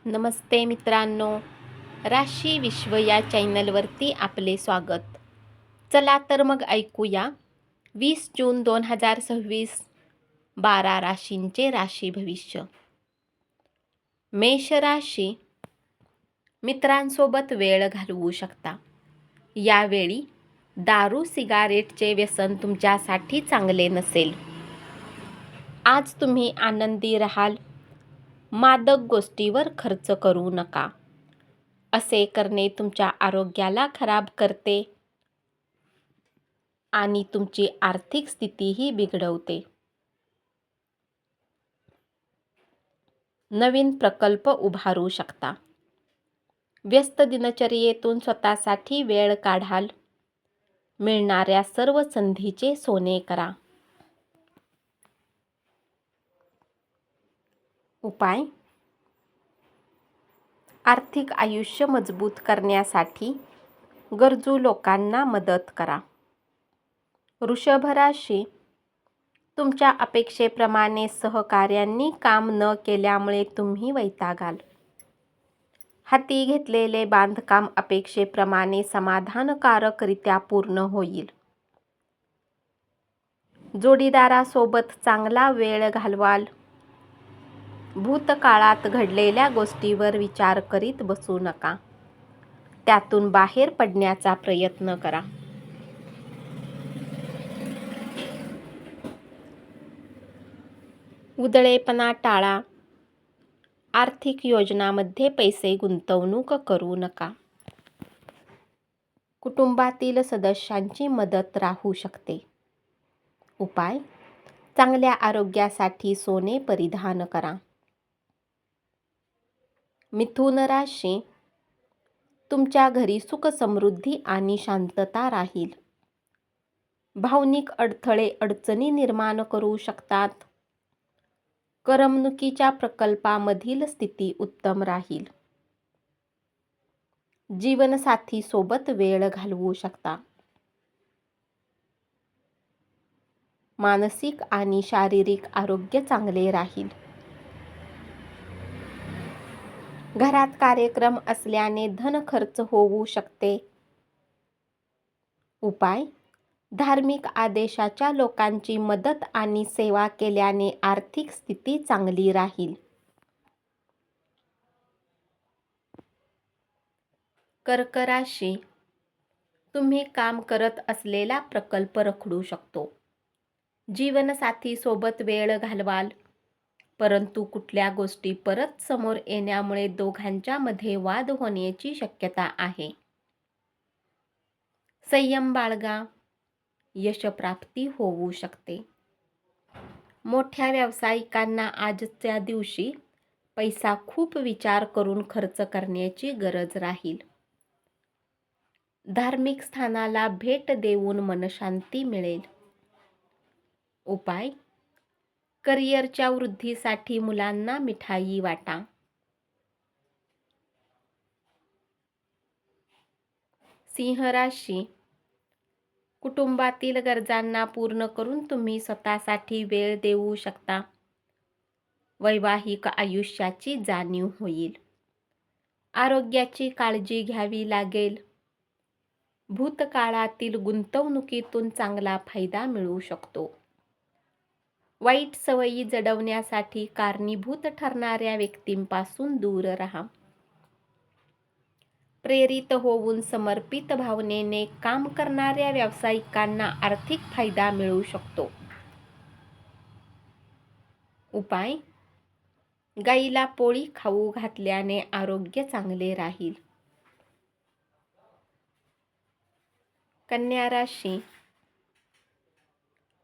नमस्ते मित्रांनो, राशी विश्व या चॅनलवरती आपले स्वागत. चला तर मग ऐकूया 20 जून 2026 12 राशींचे राशी भविष्य. मेष राशी, मित्रांसोबत वेळ घालवू शकता. यावेळी दारू सिगारेटचे व्यसन तुमच्यासाठी चांगले नसेल. आज तुम्ही आनंदी राहाल. मादक गोष्टीवर खर्च करू नका. असे करणे तुमच्या आरोग्याला खराब करते आणि तुमची आर्थिक स्थितीही बिघडवते. नवीन प्रकल्प उभारू शकता. व्यस्त दिनचर्येतून स्वतःसाठी वेळ काढाल. मिळणाऱ्या सर्व संधीचे सोने करा. उपाय: आर्थिक आयुष्य मजबूत करण्यासाठी गरजू लोकांना मदत करा. वृषभ राशी, तुमच्या अपेक्षेप्रमाणे सहकाऱ्यांनी काम न केल्यामुळे तुम्ही वैतागाल. हाती घेतलेले बांधकाम अपेक्षेप्रमाणे समाधानकारकरित्या पूर्ण होईल. जोडीदारासोबत चांगला वेळ घालवाल. भूतकाळात घडलेल्या गोष्टीवर विचार करीत बसू नका. त्यातून बाहेर पडण्याचा प्रयत्न करा. उधळेपणा टाळा. आर्थिक योजनांमध्ये पैसे गुंतवणूक करू नका. कुटुंबातील सदस्यांची मदत राहू शकते. उपाय: चांगल्या आरोग्यासाठी सोने परिधान करा. मिथुन राशी, तुमच्या घरी सुख समृद्धी आणि शांतता राहील. भावनिक अडथळे अडचणी निर्माण करू शकतात. करमणुकीच्या प्रकल्पामधील स्थिती उत्तम राहील. जीवनसाथी सोबत वेळ घालवू शकता. मानसिक आणि शारीरिक आरोग्य चांगले राहील. घरात कार्यक्रम असल्याने धन खर्च होऊ शकते. उपाय: धार्मिक आदेशाच्या लोकांची मदत आणि सेवा केल्याने आर्थिक स्थिती चांगली राहील. कर्क राशी, तुम्ही काम करत असलेला प्रकल्प रखडू शकतो. जीवनसाथी सोबत वेळ घालवाल, परंतु कुठल्या गोष्टी परत समोर येण्यामुळे दोघांच्या मध्ये वाद होण्याची शक्यता आहे. संयम बाळगा. यशप्राप्ती होऊ शकते. मोठ्या व्यावसायिकांना आजच्या दिवशी पैसा खूप विचार करून खर्च करण्याची गरज राहील. धार्मिक स्थानाला भेट देऊन मनशांती मिळेल. उपाय: करिअरच्या वृद्धीसाठी मुलांना मिठाई वाटा. सिंह राशी, कुटुंबातील गरजांना पूर्ण करून तुम्ही स्वतःसाठी वेळ देऊ शकता. वैवाहिक आयुष्याची जाणीव होईल. आरोग्याची काळजी घ्यावी लागेल. भूतकाळातील गुंतवणुकीतून चांगला फायदा मिळू शकतो. वाईट सवयी जडवण्यासाठी कारणीभूत ठरणाऱ्या व्यक्तींपासून दूर राहा. प्रेरित होऊन समर्पित भावनेने काम करणाऱ्या व्यावसायिकांना आर्थिक फायदा मिळू शकतो. उपाय: गाईला पोळी खाऊ घातल्याने आरोग्य चांगले राहील. कन्या राशी,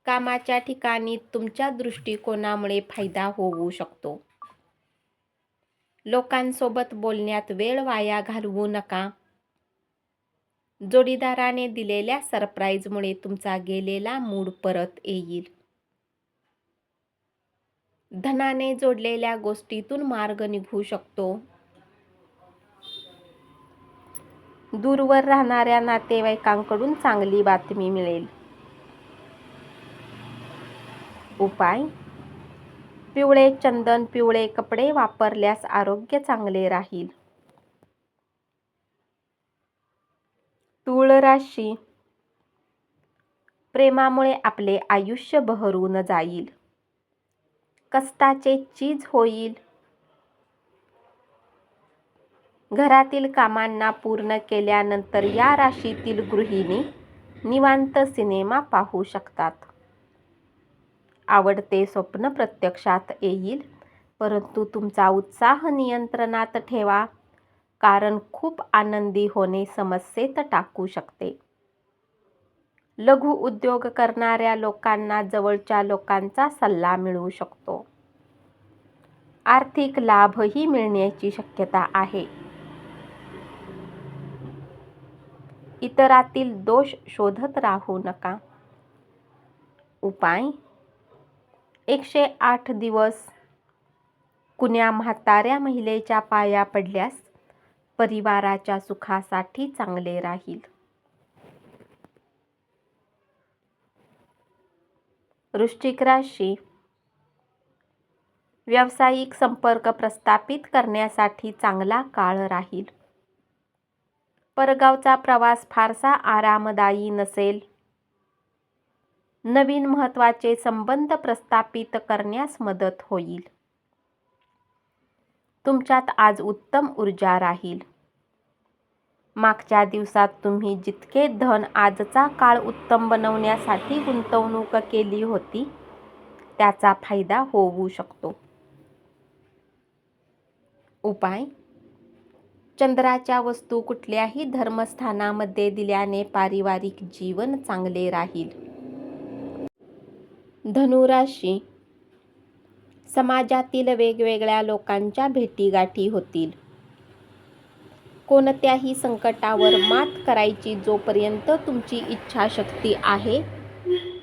कामाच्या ठिकाणी तुमच्या दृष्टिकोनामुळे फायदा होऊ शकतो. लोकांसोबत बोलण्यात वेळ वाया घालवू नका. जोडीदाराने दिलेल्या सरप्राईजमुळे तुमचा गेलेला मूड परत येईल. धनाने जोडलेल्या गोष्टीतून मार्ग निघू शकतो. दूरवर राहणाऱ्या नातेवाईकांकडून चांगली बातमी मिळेल. उपाय: पिवळे चंदन, पिवळे कपडे वापरल्यास आरोग्य चांगले राहील. तूळ राशी, प्रेमामुळे आपले आयुष्य बहरून जाईल. कष्टाचे चीज होईल. घरातील कामांना पूर्ण केल्यानंतर या राशीतील गृहिणी निवांत सिनेमा पाहू शकतात. आवडते स्वप्न प्रत्यक्षात येईल, परंतु तुमचा उत्साह नियंत्रणात ठेवा, कारण खूप आनंदी होणे समस्येत टाकू शकते. लघु उद्योग करणाऱ्या लोकांना जवळच्या लोकांचा सल्ला मिळू शकतो. आर्थिक लाभही मिळण्याची शक्यता आहे. इतरातील दोष शोधत राहू नका. उपाय: 108 दिवस कुण्या म्हाताऱ्या महिलेच्या पाया पडल्यास परिवाराच्या सुखासाठी चांगले राहील. वृश्चिक राशी, व्यावसायिक संपर्क प्रस्थापित करण्यासाठी चांगला काळ राहील. परगावचा प्रवास फारसा आरामदायी नसेल. नवीन महत्त्वाचे संबंध प्रस्थापित करण्यास मदत होईल. तुमच्यात आज उत्तम ऊर्जा राहील. मागच्या दिवसात तुम्ही जितके धन आजचा काळ उत्तम बनवण्यासाठी गुंतवणूक केली होती, त्याचा फायदा होऊ शकतो. उपाय: चंद्राच्या वस्तू कुठल्याही धर्मस्थानामध्ये दिल्याने पारिवारिक जीवन चांगले राहील. धनु राशी, समाजातील वेगवेगळ्या लोकांच्या भेटीगाठी होतील. कोणत्याही संकटावर मात करायची जोपर्यंत तुमची इच्छाशक्ती आहे,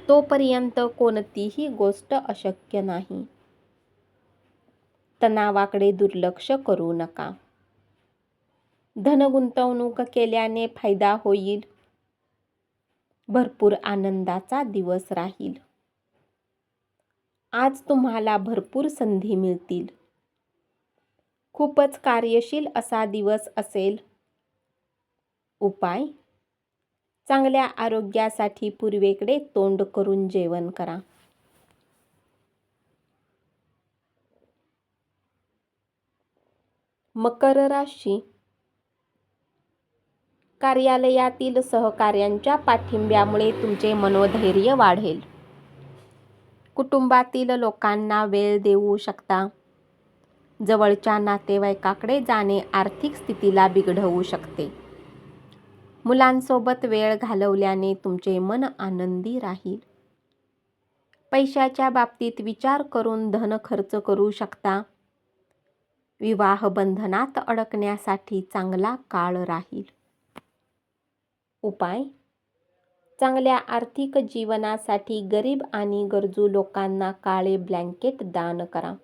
तोपर्यंत कोणतीही गोष्ट अशक्य नाही. तणावाकडे दुर्लक्ष करू नका. धन गुंतवणूक केल्याने फायदा होईल. भरपूर आनंदाचा दिवस राहील. आज तुम्हाला भरपूर संधी मिळतील. खूपच कार्यशील असा दिवस असेल. उपाय: चांगल्या आरोग्यासाठी पूर्वेकडे तोंड करून जेवण करा. मकर राशी, कार्यालयातील सहकाऱ्यांच्या पाठिंब्यामुळे तुमचे मनोधैर्य वाढेल. कुटुंबातील लोकांना वेळ देऊ शकता. जवळच्या नातेवाईकाकडे जाणे आर्थिक स्थितीला बिघडवू शकते. मुलांसोबत वेळ घालवल्याने तुमचे मन आनंदी राहील. पैशाच्या बाबतीत विचार करून धन खर्च करू शकता. विवाह बंधनात अडकण्यासाठी चांगला काळ राहील. उपाय: चांगल्या आर्थिक जीवनासाठी गरीब आणि गरजू लोकांना काळे ब्लँकेट दान करा.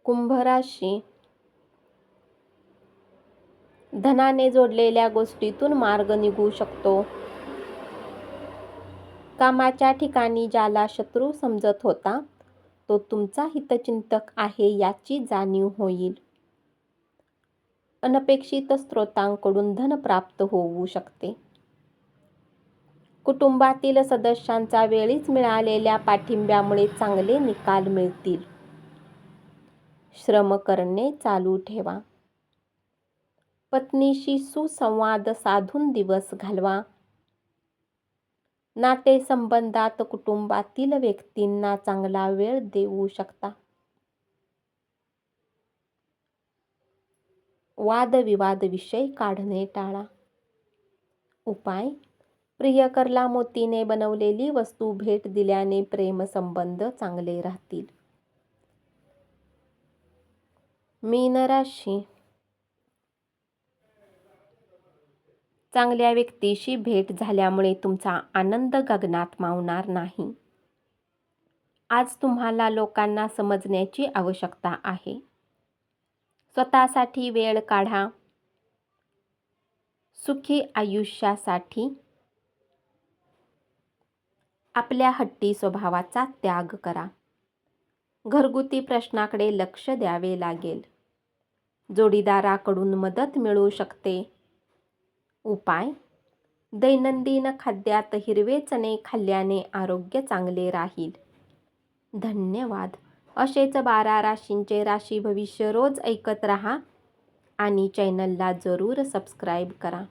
कुंभ राशी, धनाने जोडलेल्या गोष्टीतून मार्ग निघू शकतो. कामाच्या ठिकाणी ज्याला शत्रू समजत होता, तो तुमचा हितचिंतक आहे याची जाणीव होईल. अनपेक्षित स्रोतांकडून धन प्राप्त होऊ शकते. कुटुंबातील सदस्यांचा वेळीच मिळालेल्या पाठिंब्यामुळे चांगले निकाल मिळतील. श्रम करणे चालू ठेवा. पत्नीशी सुसंवाद साधून दिवस घालवा. नातेसंबंधात कुटुंबातील व्यक्तींना चांगला वेळ देऊ शकता. वादविवाद विषय काढणे टाळा. उपाय: प्रियकरला मोतीने बनवलेली वस्तू भेट दिल्याने प्रेमसंबंध चांगले राहतील. मीन राशी, चांगल्या व्यक्तीशी भेट झाल्यामुळे तुमचा आनंद गगनात मावणार नाही. आज तुम्हाला लोकांना समजण्याची आवश्यकता आहे. स्वतःसाठी वेळ काढा. सुखी आयुष्यासाठी आपल्या हट्टी स्वभावाचा त्याग करा. घरगुती प्रश्नाकडे लक्ष द्यावे लागेल. जोडीदाराकडून मदत मिळू शकते. उपाय: दैनंदिन खाद्यात हिरवे चणे खाल्ल्याने आरोग्य चांगले राहील. धन्यवाद. असेच 12 राशींचे राशी भविष्य रोज ऐकत रहा आणि चॅनलला जरूर सबस्क्राईब करा.